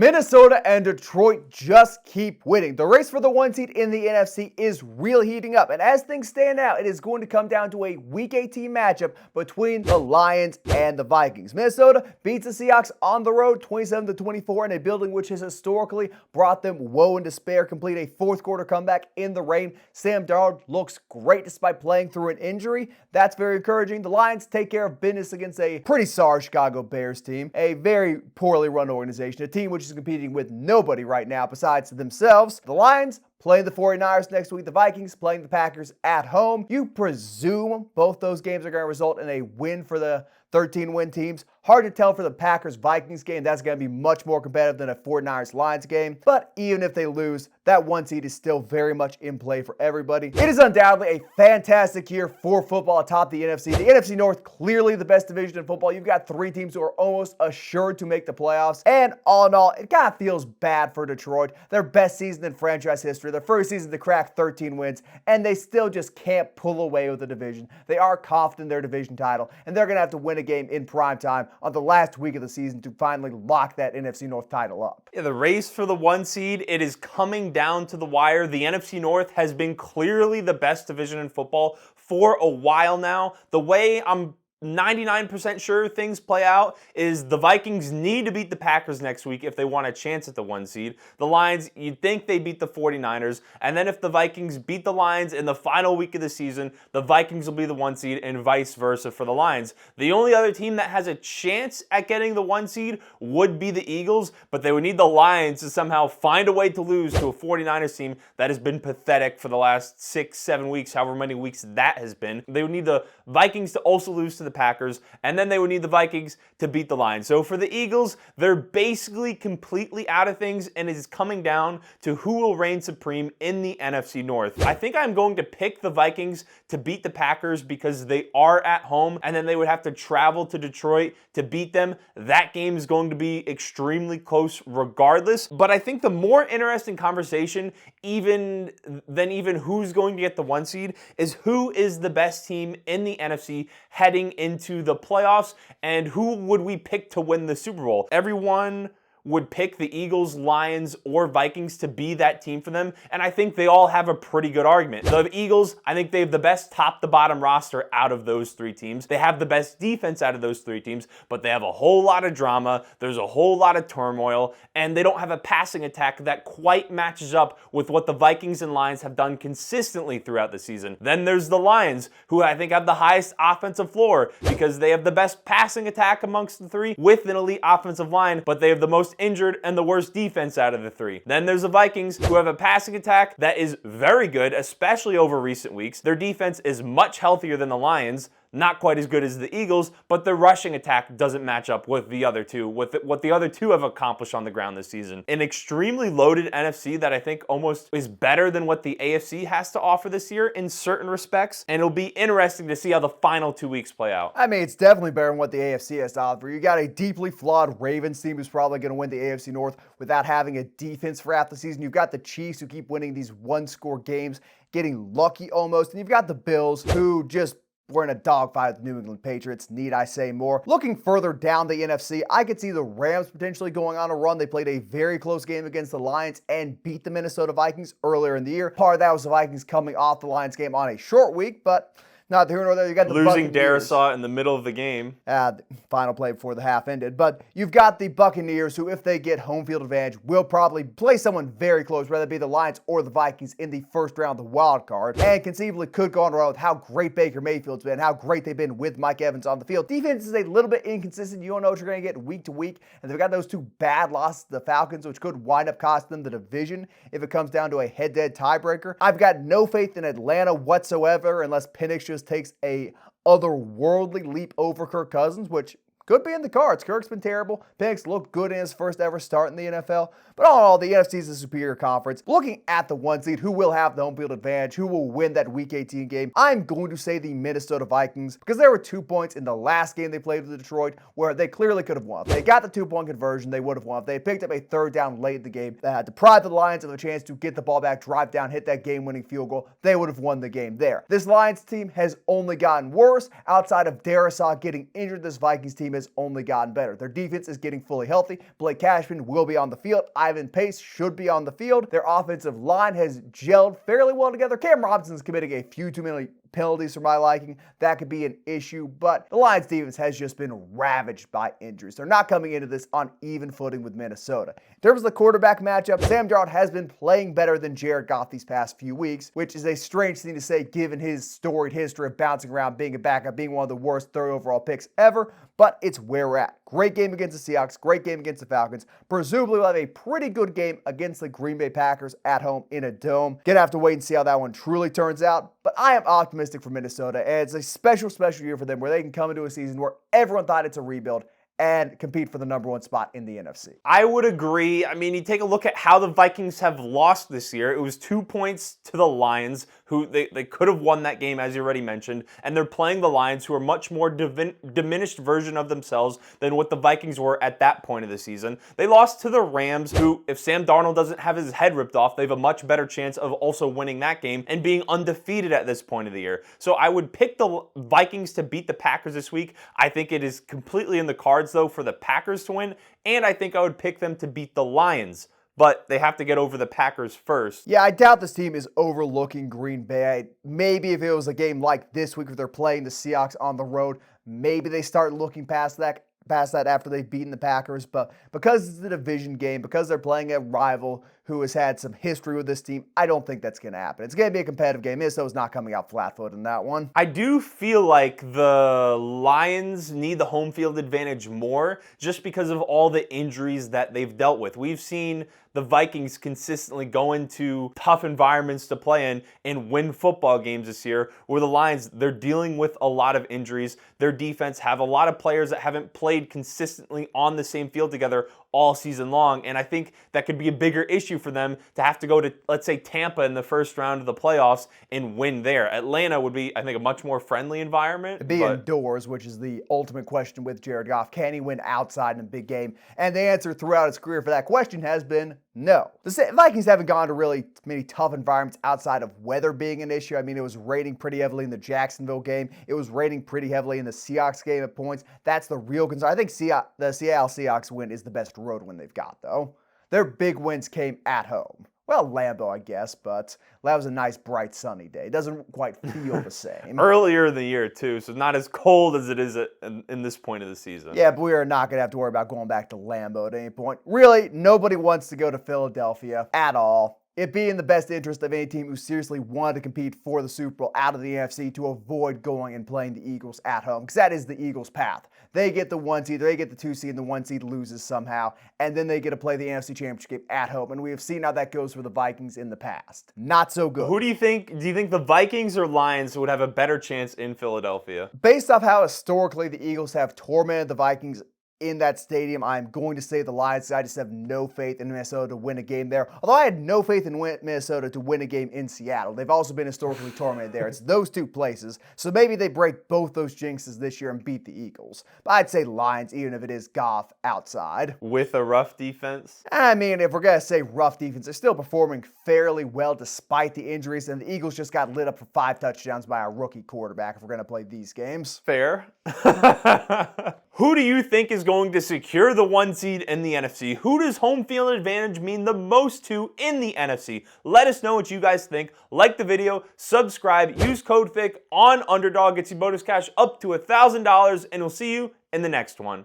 Minnesota and Detroit just keep winning. The race for the 1 seed in the NFC is really heating up. And as things stand out, it is going to come down to a Week 18 matchup between the Lions and the Vikings. Minnesota beats the Seahawks on the road 27-24 in a building which has historically brought them woe and despair. Complete a fourth quarter comeback in the rain. Sam Darnold looks great despite playing through an injury. That's very encouraging. The Lions take care of business against a pretty sorry Chicago Bears team. A very poorly run organization. A team which is competing with nobody right now besides themselves. The Lions playing the 49ers next week. The Vikings playing the Packers at home. You presume both those games are going to result in a win for the 13-win teams. Hard to tell for the Packers-Vikings game. That's going to be much more competitive than a 49ers-Lions game. But even if they lose, that 1 seed is still very much in play for everybody. It is undoubtedly a fantastic year for football atop the NFC. The NFC North, clearly the best division in football. You've got 3 teams who are almost assured to make the playoffs. And all in all, it kind of feels bad for Detroit. Their best season in franchise history. Their first season to crack 13 wins. And they still just can't pull away with the division. They are confident in their division title. And they're going to have to win a game in prime time on the last week of the season to finally lock that NFC North title up. Yeah, the race for the 1 seed, it is coming down to the wire. The NFC North has been clearly the best division in football for a while now. The way I'm 99% sure things play out is the Vikings need to beat the Packers next week if they want a chance at the 1 seed. The Lions, you'd think they beat the 49ers. And then if the Vikings beat the Lions in the final week of the season, the Vikings will be the 1 seed and vice versa for the Lions. The only other team that has a chance at getting the 1 seed would be the Eagles, but they would need the Lions to somehow find a way to lose to a 49ers team that has been pathetic for the last 6-7 weeks, however many weeks that has been. They would need the Vikings to also lose to the Packers, and then they would need the Vikings to beat the Lions. So for the Eagles, they're basically completely out of things, and it is coming down to who will reign supreme in the NFC North. I think I'm going to pick the Vikings to beat the Packers because they are at home, and then they would have to travel to Detroit to beat them. That game is going to be extremely close regardless, but I think the more interesting conversation even who's going to get the 1 seed is who is the best team in the NFC heading into the playoffs, and who would we pick to win the Super Bowl? Everyone would pick the Eagles, Lions, or Vikings to be that team for them, and I think they all have a pretty good argument. The Eagles, I think they have the best top-to-bottom roster out of those 3 teams. They have the best defense out of those 3 teams, but they have a whole lot of drama, there's a whole lot of turmoil, and they don't have a passing attack that quite matches up with what the Vikings and Lions have done consistently throughout the season. Then there's the Lions, who I think have the highest offensive floor because they have the best passing attack amongst the 3 with an elite offensive line, but they have the most injured and the worst defense out of the 3. Then there's the Vikings, who have a passing attack that is very good, especially over recent weeks. Their defense is much healthier than the Lions. Not quite as good as the Eagles, but their rushing attack doesn't match up with the other two, with what the other two have accomplished on the ground this season. An extremely loaded NFC that I think almost is better than what the AFC has to offer this year in certain respects, and it'll be interesting to see how the final 2 weeks play out. I mean, it's definitely better than what the AFC has to offer. You got a deeply flawed Ravens team who's probably going to win the AFC North without having a defense for half the season. You've got the Chiefs who keep winning these one-score games, getting lucky almost, and you've got the Bills who just we're in a dogfight with the New England Patriots, need I say more. Looking further down the NFC, I could see the Rams potentially going on a run. They played a very close game against the Lions and beat the Minnesota Vikings earlier in the year. Part of that was the Vikings coming off the Lions game on a short week, but not here nor there. You got the losing Darisaw in the middle of the game. The final play before the half ended. But you've got the Buccaneers who, if they get home field advantage, will probably play someone very close, whether it be the Lions or the Vikings in the first round of the wild card. And conceivably could go on a run with how great Baker Mayfield's been, how great they've been with Mike Evans on the field. Defense is a little bit inconsistent. You don't know what you're going to get week to week. And they've got those 2 bad losses to the Falcons, which could wind up costing them the division if it comes down to a head-to-head tiebreaker. I've got no faith in Atlanta whatsoever unless Penix just takes a otherworldly leap over Kirk Cousins, which could be in the cards. Kirk's been terrible. Penix looked good in his first ever start in the NFL. But all in all, the NFC is a superior conference. Looking at the 1 seed, who will have the home field advantage, who will win that Week 18 game, I'm going to say the Minnesota Vikings because there were 2 points in the last game they played with Detroit where they clearly could have won. If they got the 2-point conversion, they would have won. If they had picked up a 3rd down late in the game that had deprived the Lions of a chance to get the ball back, drive down, hit that game-winning field goal, they would have won the game there. This Lions team has only gotten worse. Outside of Darisaw getting injured, this Vikings team team has only gotten better. Their defense is getting fully healthy. Blake Cashman will be on the field. Ivan Pace should be on the field. Their offensive line has gelled fairly well together. Cam Robinson's committing a few too many penalties for my liking. That could be an issue, but the Lions defense has just been ravaged by injuries. They're not coming into this on even footing with Minnesota. In terms of the quarterback matchup, Sam Darnold has been playing better than Jared Goff these past few weeks, which is a strange thing to say given his storied history of bouncing around, being a backup, being one of the worst third overall picks ever, but it's where we're at. Great game against the Seahawks, great game against the Falcons. Presumably we'll have a pretty good game against the Green Bay Packers at home in a dome. Gonna have to wait and see how that one truly turns out, but I am optimistic for Minnesota, and it's a special year for them where they can come into a season where everyone thought it's a rebuild and compete for the #1 spot in the NFC. I would agree. I mean, you take a look at how the Vikings have lost this year. It was 2 points to the Lions, who they could have won that game, as you already mentioned, and they're playing the Lions, who are much more diminished version of themselves than what the Vikings were at that point of the season. They lost to the Rams, who, if Sam Darnold doesn't have his head ripped off, they have a much better chance of also winning that game and being undefeated at this point of the year. So I would pick the Vikings to beat the Packers this week. I think it is completely in the cards, though, for the Packers to win, and I think I would pick them to beat the Lions. But they have to get over the Packers first. Yeah, I doubt this team is overlooking Green Bay. Maybe if it was a game like this week where they're playing the Seahawks on the road, maybe they start looking past that after they've beaten the Packers. But because it's a division game, because they're playing a rival who has had some history with this team, I don't think that's going to happen. It's going to be a competitive game. Minnesota's not coming out flat-footed in that one. I do feel like the Lions need the home field advantage more just because of all the injuries that they've dealt with. We've seen the Vikings consistently go into tough environments to play in and win football games this year, where the Lions, they're dealing with a lot of injuries. Their defense have a lot of players that haven't played consistently on the same field together all season long, and I think that could be a bigger issue for them to have to go to, let's say, Tampa in the first round of the playoffs and win there. Atlanta would be, I think, a much more friendly environment. It'd be indoors, which is the ultimate question with Jared Goff. Can he win outside in a big game? And the answer throughout his career for that question has been no. The Vikings haven't gone to really many tough environments outside of weather being an issue. I mean, it was raining pretty heavily in the Jacksonville game. It was raining pretty heavily in the Seahawks game at points. That's the real concern. I think the Seattle Seahawks win is the best road win they've got, though. Their big wins came at home. Well, Lambeau, I guess, but that was a nice, bright, sunny day. It doesn't quite feel the same. Earlier in the year, too, so not as cold as it is in this point of the season. Yeah, but we are not going to have to worry about going back to Lambeau at any point. Really, nobody wants to go to Philadelphia at all. It be in the best interest of any team who seriously wanted to compete for the Super Bowl out of the NFC to avoid going and playing the Eagles at home, because that is the Eagles' path. They get the 1 seed, they get the 2 seed, and the 1 seed loses somehow, and then they get to play the NFC Championship game at home, and we have seen how that goes for the Vikings in the past. Not so good. Who do you think the Vikings or Lions would have a better chance in Philadelphia? Based off how historically the Eagles have tormented the Vikings in that stadium, I'm going to say the Lions. I just have no faith in Minnesota to win a game there. Although I had no faith in Minnesota to win a game in Seattle. They've also been historically tormented there. It's those two places. So maybe they break both those jinxes this year and beat the Eagles. But I'd say Lions, even if it is Goff outside. With a rough defense? I mean, if we're going to say rough defense, they're still performing fairly well despite the injuries. And the Eagles just got lit up for 5 touchdowns by a rookie quarterback if we're going to play these games. Fair. Who do you think is going to secure the 1 seed in the NFC? Who does home field advantage mean the most to in the NFC? Let us know what you guys think. Like the video, subscribe, use code Thicc on Underdog. Gets you bonus cash up to $1,000, and we'll see you in the next one.